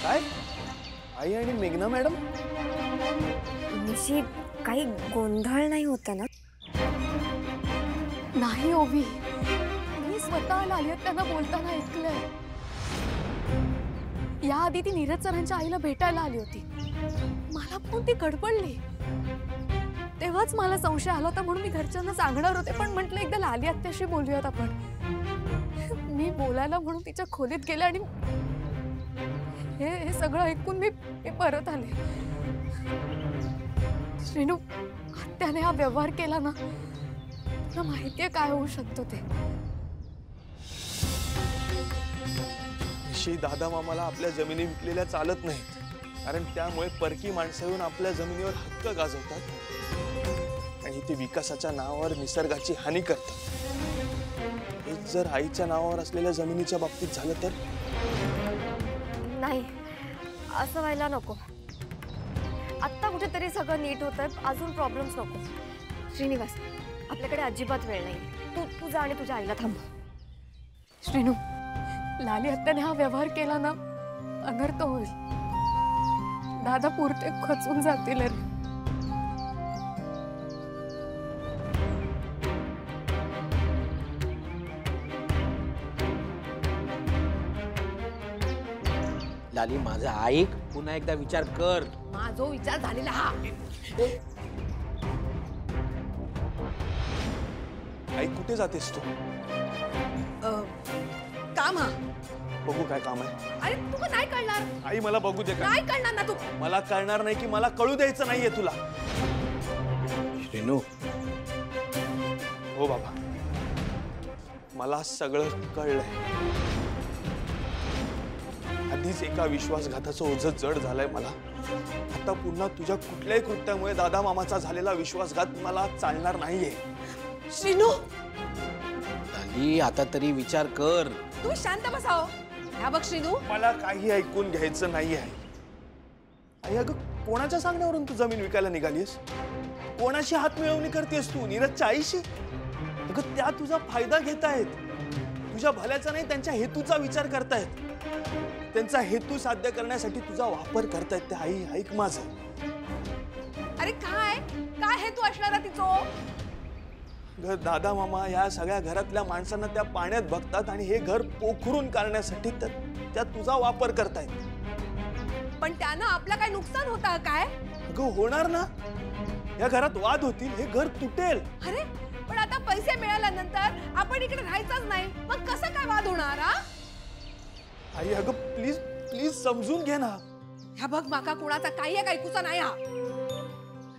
काय आई आणि मेघना मॅडम? निशी काही गोंधळ नाही होता ना? नाही ओवी, मी स्वतः लालियत त्यांना बोलताना ऐकलंय. याआधी ती नीरज सरांच्या आईला भेटायला आली होती. मला पण ती गडबडली. तेव्हाच मला संशय आला होता म्हणून मी घरच्यांना सांगणार होते, पण म्हटलं एकदा लाली आत्याशी बोलूयात आपण. मी बोलायला म्हणून तिच्या खोलीत गेले आणि हे सगळं ऐकून मी परत आले. श्रीनू, आत्याने हा व्यवहार केला ना, तुला माहितीये काय होऊ शकतो ते. निशी, दादा मामाला आपल्या जमिनी विकलेल्या चालत नाहीत, कारण त्यामुळे परकी माणसं येऊन आपल्या जमिनीवर हक्क गाजवतात आणि ती विकासाच्या नावावर निसर्गाची हानी करतात. हेच जर आईच्या नावावर असलेल्या जमिनीच्या बाबतीत झालं तर? नाही, असं व्हायला नको. आत्ता कुठेतरी सगळं नीट होतंय, अजून प्रॉब्लेम्स नको. श्रीनिवास, आपल्याकडे अजिबात वेळ नाही. तू जा आणि तुझ्या आईला थांब. श्रीनू, लाली आत्याने हा व्यवहार केला ना, अनर्थ होईल. दादा पुरते खचून जातील. लाली, माझा ऐक, पुन्हा एकदा विचार कर. माझा विचार झालेला हा. आई, कुठे जातेस तू? काम हा. बघू काय काम आहे. अरे तुला नाही कळणार. आई, मला बघू दे. नाही कळणार ना तू. मला कळणार नाही की मला कळू द्यायचं नाहीये तुला. श्रीनू, हो बाबा, मला सगळं कळलंय. आधीच एका विश्वासघाताचं ओझं जड झालंय मला. आता पुन्हा तुझ्या कुठल्याही कृत्यामुळे दादा मामाचा झालेला विश्वासघात मला चालणार नाहीये. श्रीनू, लाली, आता तरी विचार कर. तू शांत बसाव. ह्या बघ श्रीनू, मला काही ऐकून घ्यायचं नाहीये. आई, अगं कोणाच्या सांगण्यावरून तू जमीन विकायला निघालीस? कोणाशी हात मिळवणी करतेस तू? नीरजच्या आईशी? अगं त्या तुझा फायदा घेत आहेत. तुझ्या भल्याचा नाही, त्यांच्या हेतूचा विचार करतायत. त्यांचा हेतू साध्य करण्यासाठी तुझा वापर करतायत त्या. आई, ऐक माझं. अरे काय काय हेतू असणार तिचो? दादा मामा या सगळ्या घरातल्या माणसांना त्या पाण्यात बघतात आणि हे घर पोखरून काढण्यासाठी त्या तुझा वापर करतायत. पण त्यानं आपलं काय नुकसान होतं काय? अगं होणार ना. या घरात वाद होतील, हे घर तुटेल. अरे पण आता पैसे मिळाल्यानंतर आपण इकडे राहायचंच नाही, मग कसं काय वाद होणार? आई, अगं प्लीज प्लीज समजून घे ना. ह्या बघ, माका कोणाचा काही ऐकूचा नाही हा.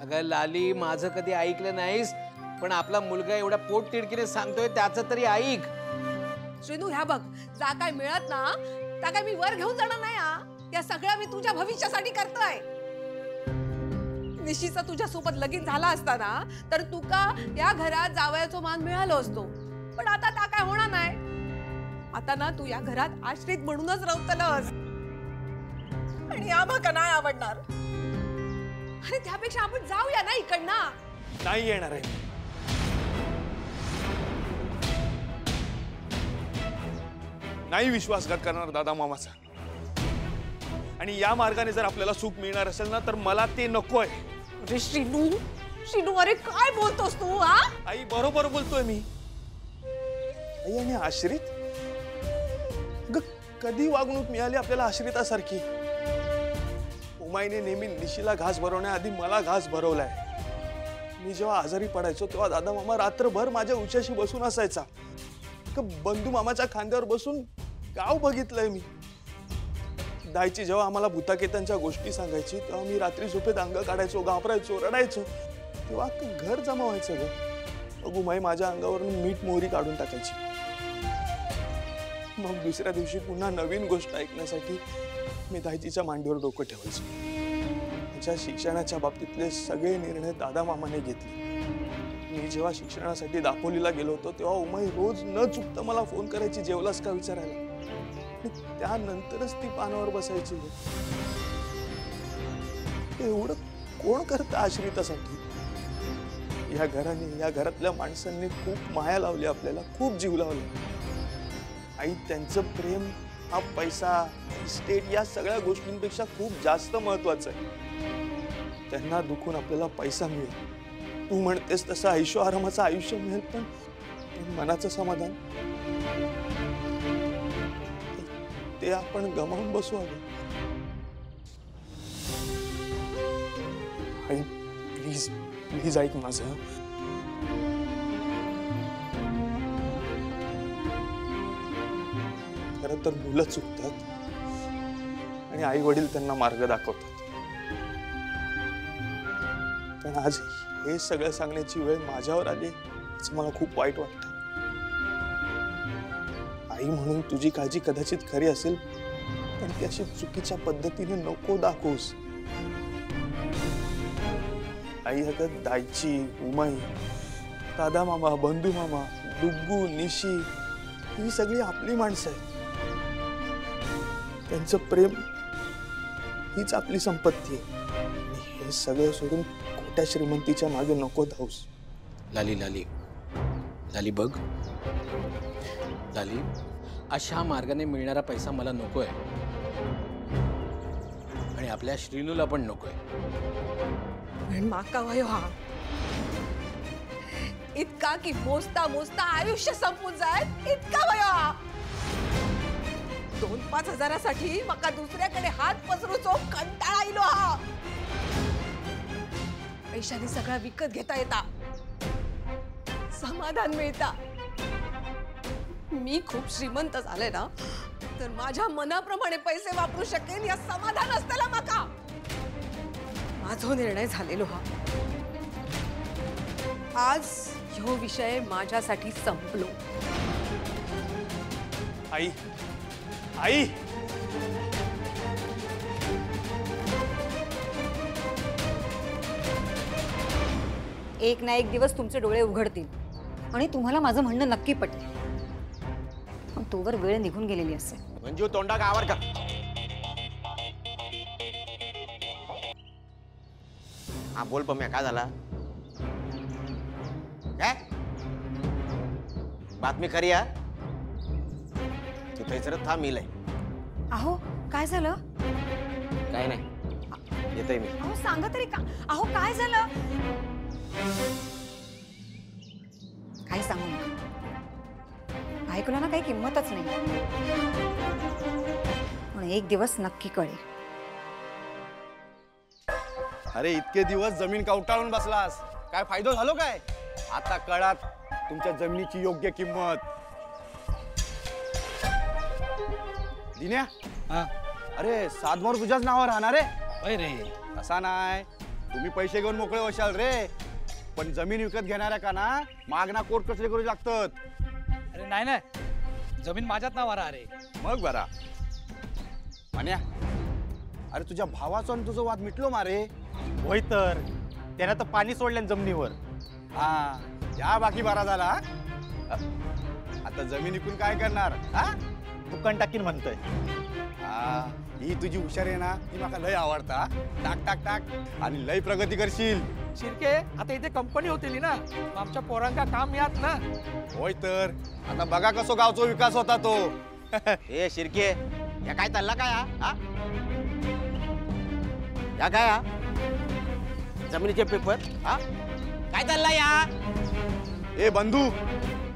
अगं लाली, माझं कधी ऐकलं नाहीस, पण आपला मुलगा एवढा पोट तिडकीने सांगतोय त्याचं तरी ऐक. श्रीनू, ह्या बघ, जा काय मिळत ना त्या काय मी वर घेऊन जाणार नाही हा. या सगळ्या मी तुझ्या भविष्यासाठी करतोय. निशीचा तुझ्या सोबत लगीन झाला असताना तर तुका या घरात जावयाचा मान मिळालो असतो, पण आता ता काय होणार नाही. आता ना तू या घरात आश्रित म्हणूनच रवतलस आणि आम्हाला नाही आवडणार. अरे त्यापेक्षा आपण जाऊया ना इकडनं. नाही येणार आहे. नाही विश्वासघात करणार दादा मामाचा. आणि या मार्गाने जर आपल्याला सुख मिळणार असेल ना, तर मला ते नकोय. अरे श्रीनू, श्रीनू, अरे काय बोलतोस तू? हा आई, बरोबर बोलतोय मी. आई, आणि आश्रित? कधी वागणूक मिळाली आपल्याला आश्रितासारखी? उमाईने नेहमी निशीला घास भरवण्याआधी मला घास भरवलाय. मी जेव्हा आजारी पडायचो तेव्हा दादा मामा रात्रभर माझ्या उशाशी बसून असायचा. बंधू मामाच्या खांद्यावर बसून गाव बघितलंय मी. दायची जेव्हा आम्हाला भूताकेतांच्या गोष्टी सांगायची तेव्हा मी रात्री झोपेत अंग काढायचो, घाबरायचो, रडायचो. तेव्हा घर जमा व्हायचं ग. उमाई माझ्या अंगावरून मीठ मोहरी काढून टाकायची. मग दुसऱ्या दिवशी पुन्हा नवीन गोष्ट ऐकण्यासाठी मी दायचीच्या मांडीवर डोकं ठेवायचो. माझ्या शिक्षणाच्या बाबतीतले सगळे निर्णय दादा मामाने घेतले. मी जेव्हा शिक्षणासाठी दापोलीला गेलो होतो तेव्हा उमाई रोज न चुकता मला फोन करायची, जेवलास का विचारायला. त्यानंतरच ती पानावर बसायची. एवढं कोण करतं आश्रितासाठी? या घराने, या घरातल्या माणसांनी खूप माया लावली आपल्याला, खूप जीव लावला. आई, त्यांचं प्रेम हा पैसा इस्टेट या सगळ्या गोष्टींपेक्षा खूप जास्त महत्वाचं आहे. त्यांना दुखून आपल्याला पैसा मिळेल, तू म्हणतेस तसं ऐशो आरामाचं आयुष्य मिळेल, पण मनाचं समाधान ते आपण गमावून बसू हवं. आई प्लीज प्लीज ऐक माझं. खरं तर मुलं चुकतात आणि आई वडील त्यांना मार्ग दाखवतात, पण आज हे सगळं सांगण्याची वेळ माझ्यावर आली असं मला खूप वाईट वाटतं. आई म्हणून तुझी काळजी कदाचित खरी असेल, पण ती अशी चुकीच्या पद्धतीने नको दाखवूस. आई अगं दायची, उमाई, दादा मामा, बंधू मामा, डुग्गू, निशी ही सगळी आपली माणसं आहेत. त्यांचं प्रेम हीच आपली संपत्ती आहे. आणि हे सगळं सोडून खोट्या श्रीमंतीच्या मागे नको धावूस. लाली लाली लाली बघ लाली, अशा मार्गाने मिळणारा पैसा मला नकोय आणि आपल्या श्रीनूला पण नकोय. पण माका वयो हा इतका की मोजता मोजता आयुष्य संपून जाय इतका वयो हा. 2-5 हजारासाठी माका दुसऱ्याकडे हात पसरूचो कंटाळा आयलो हा. पैशाने सगळा विकत घेता येता, समाधान मिळता. मी खूप श्रीमंत झाले ना तर माझ्या मनाप्रमाणे पैसे वापरू शकेन या समाधान असताना माका. माझा निर्णय झालेलो हा. आज ह्यो विषय माझ्यासाठी संपलो. आई आई एक ना एक दिवस तुमचे डोळे उघडतील आणि तुम्हाला माझं म्हणणं नक्की पटेल. पण तोवर वेळ निघून गेलेली असेल. मंजू तोंडा गावावर का? हा बोल पम्या, काय झाला? काय बातमी खरी आहे? तिथे सर थांब मिलय. अहो काय झालं? काय नाही, येतोय मी. अहो सांगा तरी का? अहो काय झालं? काय सांगू नका. ऐकलं ना, काही किंमतच नाही. पण एक दिवस नक्की कळेल. अरे इतके दिवस जमीन कवटाळून बसलास, काय फायदा झालो काय? आता कळत तुमच्या जमिनीची योग्य किंमत. दिन्या, अरे सातबार तुझ्याच नावावर राहणार रे. रे असा नाही, तुम्ही पैसे घेऊन मोकळे होशाल रे, पण जमीन विकत घेणाऱ्या का ना मागना कोर्ट कचरे करू लागतात. अरे नाही ना, जमीन माझ्याच नावावर आहे रे. मग बरा मान्या, अरे तुझ्या भावाचा आणि तुझं वाद मिटलो मारे. होय तर त्यानं तर पाणी सोडलं जमिनीवर. हा या बाकी बारा झाला. आता जमीन विकून काय करणार? हा दुकान टाकीन म्हणतोय. हा ही तुझी हुशार आहे ना, ती मला लय आवडता. टाक टाक टाक आणि लय प्रगती करशील. शिर्के, आता इथे कंपनी होती ना, मग आमच्या पोरांका काम यात ना. होय तर आता बघा कसो गावचा विकास होता तो. ए शिर्के, या काय चालला काय हा? या काय हा? जमिनीचे पेपर हा? काय चालला या? ए बंधू,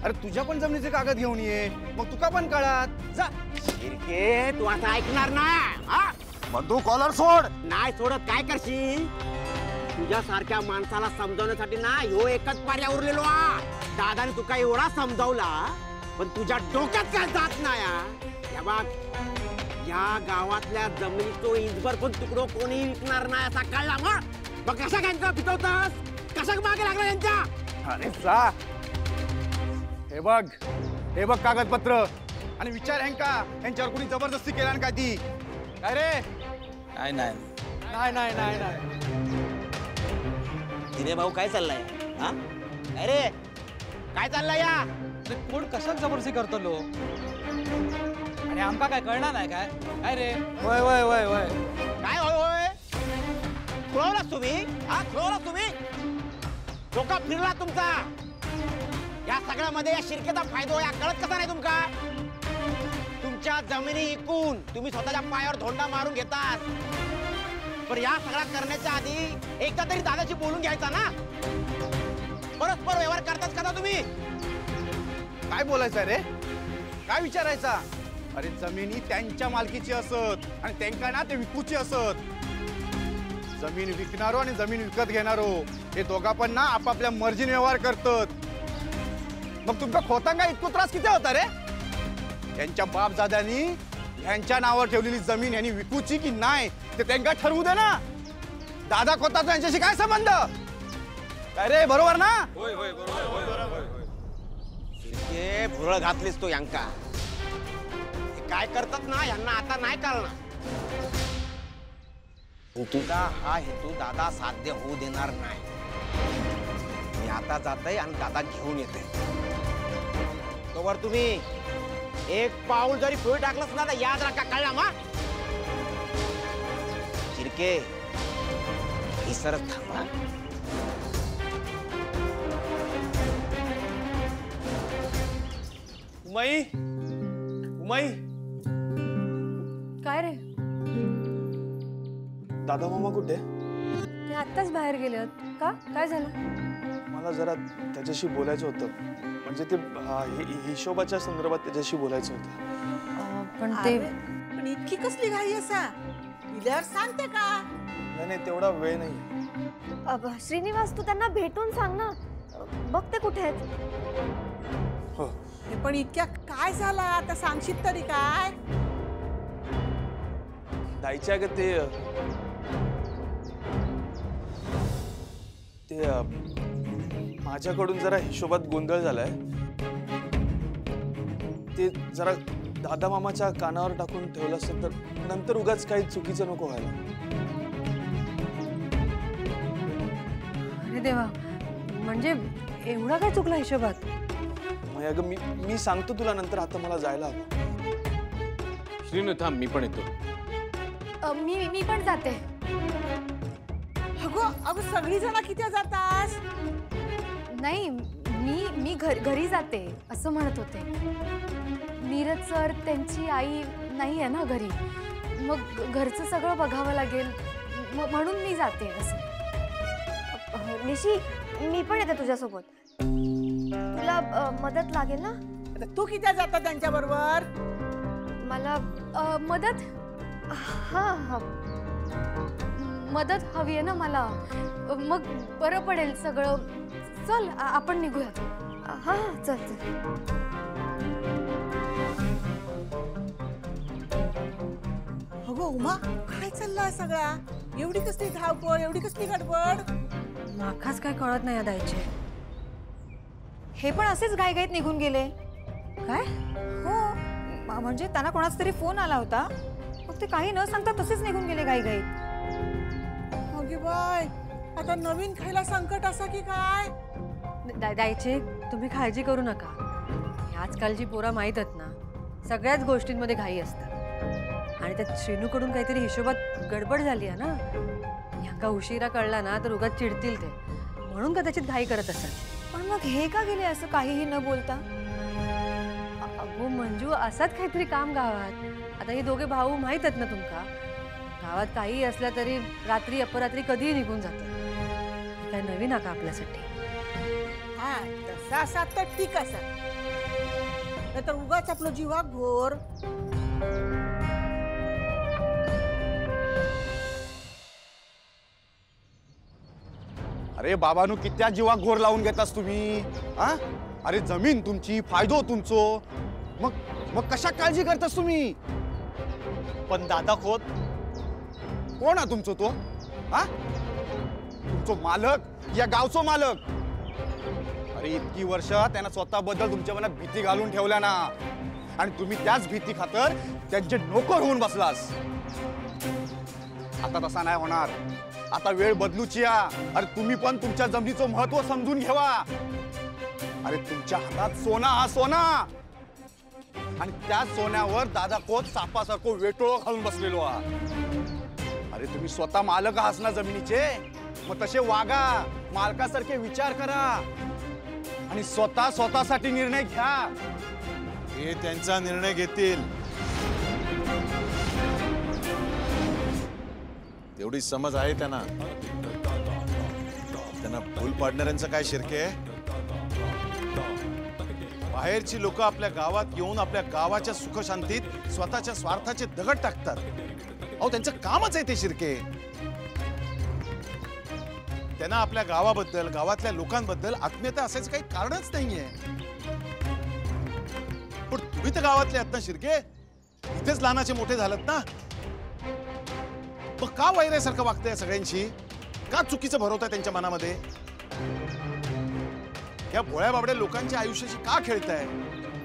अरे तुझ्या पण जमिनीचे कागद घेऊन ये, मग तुका पण कळत जा. शिर्के, तू असं ऐकणार ना हा? बंधू कॉलर सोड. नाही सोडत काय करशील? तुझ्यासारख्या माणसाला समजावण्यासाठी ना ह्यो एकच पर्याय उरलेलो हा. दादाने तुका एवढा समजावला, पण तुझ्या डोक्यात काय जात नाही हा. या बघ, या गावातल्या जमिनीचो इंचभर पण तुकडो कोणी विकणार नाही असा कळला. मग कशा काय पितवतास? कशा मागे लागला यांच्या? अरे जा. हे बघ कागदपत्र आणि विचार हँका यांच्यावर कोणी जबरदस्ती केला काय ती? काय रे? नाही नाही नाही नाही नाही नाही. दिने भाऊ काय चाललाय हा? काय रे, काय चाललंय या? कोण कशाक जबरदस्ती करतो लो? आणि आमका काय कळणार नाही काय? काय रे? वय वय वय वय काय होय होय? खुळवलास तुम्ही हा? खुळवलास तुम्ही? डोका फिरला तुमचा. या सगळ्यामध्ये या शिरकेचा फायदा या कळत कसा नाही तुमका? तुमच्या जमिनी विकून तुम्ही स्वतःच्या पायावर धोंडा मारून घेतात. पण या सगळ्या करण्याच्या आधी एकदा तरी दादाशी बोलून घ्यायचा ना. परस्पर व्यवहार करताच का तुम्ही? काय बोलायचं रे? काय विचारायचा? अरे जमिनी त्यांच्या मालकीची असत आणि त्यांना ना ते विकूची असत. जमीन विकणारो आणि जमीन विकत घेणारो हे दोघा पण ना आपापल्या मर्जीने व्यवहार करतात. मग तुमचा खोतांगा इतको त्रास किती होता रे? त्यांच्या बापजाद्यांनी ह्यांच्या नावावर ठेवलेली जमीन यांनी विकूची की नाही ते त्यांना ठरवू दे ना. दादा खोताचा यांच्याशी काय संबंध? काय रे, बरोबर ना? होय होय बरोबर. भुरळ घातलीस तो यांका. हे काय करतात ना यांना आता नाही कळणार. तुझा हा हेतू दादा साध्य होऊ देणार नाही. मी आता जातोय आणि दादा घेऊन येते. तोवर तुम्ही एक पाऊल जरी पुढे टाकलंच ना तर याद राखा, कळला मा? चिरके विसरत थांबा. उमाई, उमाई, काय रे? दादा मामा कुठे? ते आत्ताच बाहेर गेले. का? काय झालं? मला जरा त्याच्याशी बोलायचं होतं. म्हणजे ते हिशोबाच्या संदर्भात त्याच्याशी बोलायचं होतं. पण ते पण इतकी कसली घाई असा? इल्यावर सांगते का? नाही, तेवढा वेळ नाही. श्रीनिवास, तू त्यांना भेटून सांग ना. बघ ते कुठे आहेत. हो. पण इतक्या काय झाला आता सांगशील तरी काय? जायच्या का ते माझ्याकडून जरा हिशोबात गोंधळ झालाय. ते जरा दादा मामाच्या कानावर टाकून ठेवलं असेल तर नंतर उगाच काही चुकीचं नको व्हायला. अरे देवा, म्हणजे एवढा काय चुकला हिशोबात? अगं मी सांगतो तुला नंतर. आता मला जायला हवं. श्रीनू थांब, मी पण येतो. मी पण जाते. अगं सगळी जण किती जातास? नाही, मी घरी जाते असं म्हणत होते. नीरज सर त्यांची आई नाही आहे ना घरी. मग घरचं सगळं बघावं लागेल म्हणून मी जाते. असं निशी, मी पण येते तुझ्यासोबत. तुला मदत लागेल ना? तू किती जाता त्यांच्या बरोबर? मला मदत मदत हवी आहे ना मला. मग बरं पडेल सगळं. चल आपण निघूयात. हा चल चल. अगं उमा, काय चाललंय सगळा? एवढी कसली धावपळ, एवढी कसली गडबड? माखाच काय कळत नाही द्यायचे. हे पण असेच घाईघाईत निघून गेले. काय? हो, म्हणजे त्यांना कोणाचा तरी फोन आला होता. मग ते काही न सांगता तसेच निघून गेले घाईघाईत. अगे बाय, आता नवीन खायला संकट असा की काय? द्यायचे, तुम्ही काळजी करू नका. आजकालची पोरं माहीत आहेत ना, सगळ्याच गोष्टींमध्ये घाई असतात. आणि त्यात श्रीनूकडून काहीतरी हिशोबात गडबड झाली आहे ना. ह्यांका उशिरा कळला ना तर उगाच चिडतील ते, म्हणून कदाचित घाई करत असतात. पण मग हे का गेले असं काहीही न बोलता? अगो मंजू, असंच काहीतरी काम गावात. आता हे दोघे भाऊ माहीत आहेत ना तुमका. गावात काही असलं तरी रात्री अपरात्री कधीही निघून जातात. काय नवीन आहे का आपल्यासाठी? हा, तसा असा तर ठीक असा, नाहीतर उगाच आपलं जीवाक घोर. अरे बाबांनो, कित्या जीवाक घोर लावून घेतास तुम्ही? हा? अरे जमीन तुमची, फायदो तुमचो. मग कशा काळजी करतास तुम्ही? पण दादा खोत कोण आहे तुमचो तो? हा? तुमचो मालक या गावचो मालक? अरे इतकी वर्ष त्यांना स्वतःबद्दल तुमच्या मनात भीती घालून ठेवल्या ना, आणि तुम्ही त्याच भीती खातर त्यांचे नोकर होऊन बसलास. आता तसा नाही होणार. आता वेळ बदलूची या. अरे तुम्ही पण तुमच्या जमिनीचं महत्व समजून घ्यावा. अरे तुमच्या हातात सोना हा सोना, आणि त्या सोन्यावर दादा कोत सापासारखं वेटोळ घालून बसलेलो हा. अरे तुम्ही स्वतः मालक आहात ना जमिनीचे, मग तसे वागा, मालकासारखे विचार करा आणि स्वतःसाठी निर्णय घ्या. हे त्यांचा निर्णय घेतील. तेवढी समज आहे त्यांना. त्यांना भूल पाडणाऱ्यांचं काय शिरके. बाहेरची लोक आपल्या गावात येऊन आपल्या गावाच्या सुखशांतीत स्वतःच्या स्वार्थाचे दगड टाकतात. अहो त्यांचं कामच आहे ते शिरके. त्यांना आपल्या गावाबद्दल गावातल्या लोकांबद्दल आत्मीयता असायचं काही कारणच नाहीये. पण तुम्ही तर गावातले आहात ना शिरके. इथेच लहानाचे मोठे झालात ना. मग का वैरासारखं वागतंय सगळ्यांशी. का चुकीचं भरवताय त्यांच्या मनामध्ये. या भोळ्या बाबड्या लोकांच्या आयुष्याशी का खेळताय.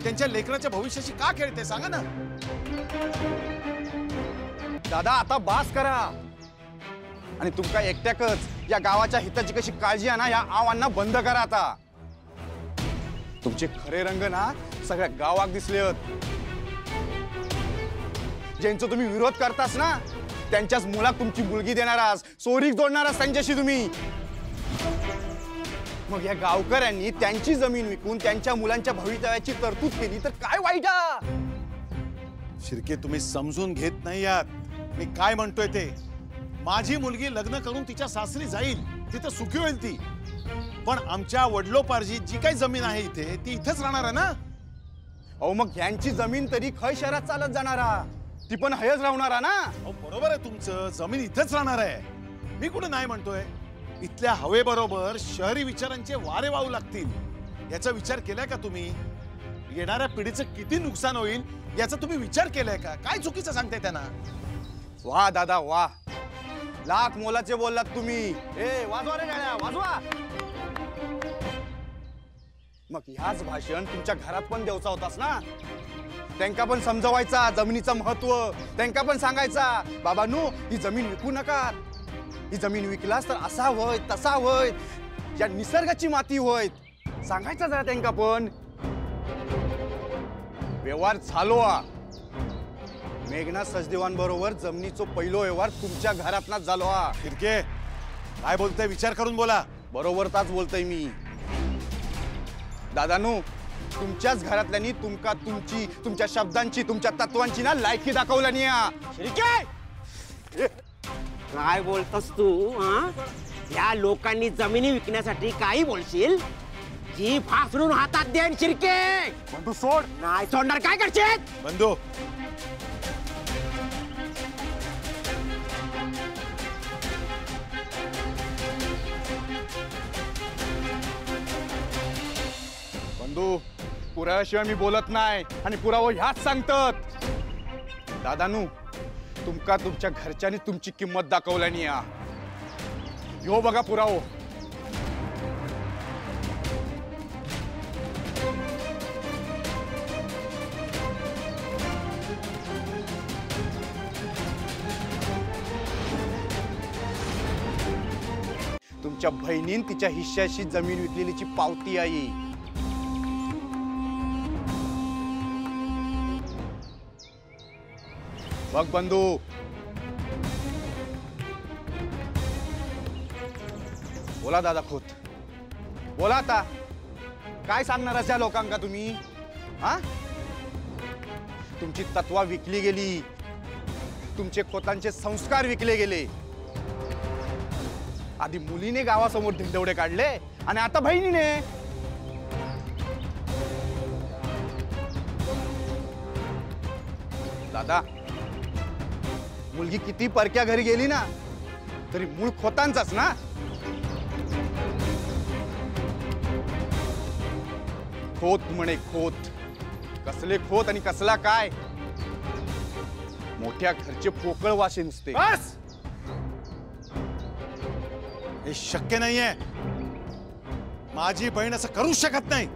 त्यांच्या लेकराच्या भविष्याशी का खेळताय सांगा ना. दादा आता बास करा. आणि तुमका एकट्याकच या गावाच्या हिताची कशी काळजी आहे ना या आव्हानांना बंद करा. आता तुमचे खरे रंग ना सगळ्या गावात दिसले. ज्यांचा तुम्ही विरोध करतास ना त्यांच्याच मुलाक तुमची मुलगी देणारास सोरीक जोडणारास त्यांच्याशी तुम्ही. मग या गावकऱ्यांनी त्यांची जमीन विकून त्यांच्या मुलांच्या भवितव्याची तरतूद केली तर काय वाईट. शिरके तुम्ही समजून घेत नाही आहात मी काय म्हणतोय ते. माझी मुलगी लग्न करून तिच्या सासरी जाईल तिथं सुखी होईल ती. पण आमच्या वडलोपार्जित जी काही जमीन आहे इथे ती इथेच राहणार आहे ना. अहो मग यांची जमीन तरी खय शहरात चालत जाणारा ती पण हयच राहणारा ना. अहो बरोबर आहे तुमचं. जमीन इथेच राहणार आहे. मी कुठे नाही म्हणतोय. इथल्या हवेबरोबर शहरी विचारांचे वारे वाहू लागतील याचा विचार केलाय का तुम्ही. येणाऱ्या पिढीचं किती नुकसान होईल याचा तुम्ही विचार केलाय का. काय चुकीचं सांगताय त्यांना. वा दादा वा. लाख मोलाचे बोललात तुम्ही. ए वाजवा रे गाड्या वाजवा. मग ह्याच भाषण तुमच्या घरात पण द्यायचा होतास ना. त्यांका पण समजवायचा जमिनीचं महत्व. त्यांका पण सांगायचा बाबांनो ही जमीन विकू नका. ही जमीन विकलास तर असा होय तसा होय या निसर्गाची माती होय सांगायचं जरा त्यांका पण. व्यवहार झालो. मेघना सचदेवांबरोबर जमिनीचो पहिलो व्यवहार तुमच्या घरातनाच झालो. शिरके काय बोलताय विचार करून बोला. बरोबर ताच बोलतोय मी. दादानू तुमच्याच घरातल्यांनी तुमका तुमची तुमच्या शब्दांची तुमच्या तत्वांची ना लायकी दाखवल्यानी. शिरके काय बोलतोस तू. या लोकांनी जमिनी विकण्यासाठी काही बोलशील. जी फासरून हातात देन शिरके. बंधू सोड. नाही सोडणार. काय करशील बंधू. बंधू पुराव्याशिवाय मी बोलत नाही आणि पुरावा ह्याच सांगतात. दादानू तुमका तुमच्या घरच्यांनी तुमची किंमत दाखवल्यानी. यो बघा पुरावो. तुमच्या बहिणीन तिच्या हिश्श्याशी जमीन विकलेलीची पावती आहे. बघ बंधू. बोला दादा खोत. बोला आता काय सांगणार अशा लोकांका तुम्ही. हा तुमची तत्वा विकली गेली. तुमचे खोतांचे संस्कार विकले गेले. आधी मुलीने गावासमोर धिंडवडे काढले आणि आता बहिणीने. दादा मुलगी किती परक्या घरी गेली ना तरी मूळ खोतांचाच ना. खोत म्हणे खोत. कसले खोत आणि कसला काय. मोठ्या घरचे पोकळ वाशे नुसते. बस हे शक्य नाहीये. माझी बहीण असं करू शकत नाही.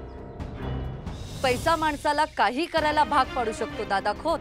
पैसा माणसाला काही करायला भाग पाडू शकतो दादा खोत.